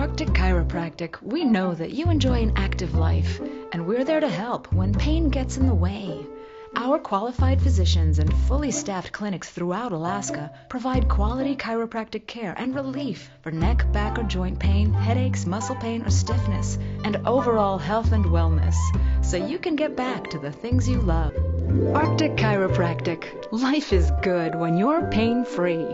Arctic Chiropractic, we know that you enjoy an active life, and we're there to help when pain gets in the way. Our qualified physicians and fully staffed clinics throughout Alaska provide quality chiropractic care and relief for neck, back, or joint pain, headaches, muscle pain, or stiffness, and overall health and wellness, so you can get back to the things you love. Arctic Chiropractic. Life is good when you're pain-free.